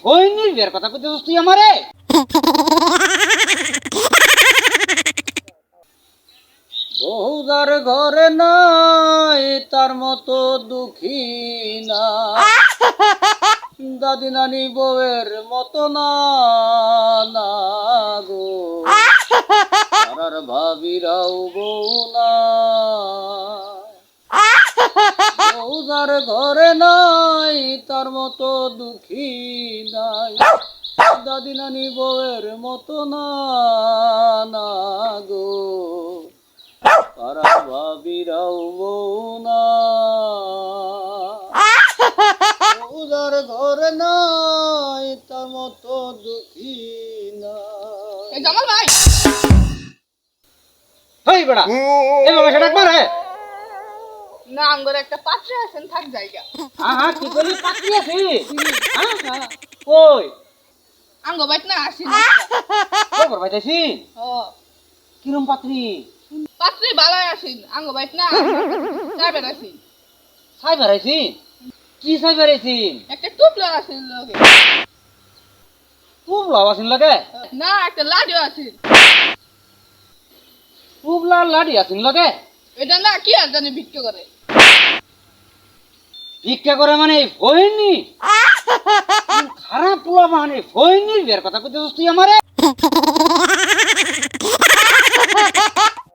হইনির বিয়ের কথা কইতেছিস তুই আমারে? বহুদার ঘরে নাই তার মতো দুঃখী না, দাদি নানি বউয়ের মতো না, না গো আর ভাবিরাও বউ না। বহুদার ঘরে নাই তার মতো দুঃখী নাই, দাদি নানি বউয়ের মতো না, না গো পাড়া ভাবিরাও বউ না। বহুদার ঘরে নাই তার মতো দুঃখী নাই। জামাল ভাই হই বেড়া এভাবে সেটা করে না আঙ্গুর একটা পাত্রে আছেন থাক জায়গা। হ্যাঁ কি বলি পাত্রী আছি? হ্যাঁ কই আঙ্গ বাইত না আসি না। খবর পাইতেছি ও কিরম পাত্রী? পাত্রে বালায় আসিন আঙ্গ বাইত না যাবেন আসি। ছাই বেড়াইছি? কি ছাই বেড়াইছি? একটা টুপলা আসিন লগে। খুব লাভ আছেন লাগে? না একটা লাডিও আসিন। খুব লাল লাডি আছেন লাগে? এটা না কি আর জানি ভিক্ষা করে। ভিক্ষা করে মানে হইনি? খারাপ পোলা মানে হইনি বিয়ের কথা কইতেছিস তুই আমারে?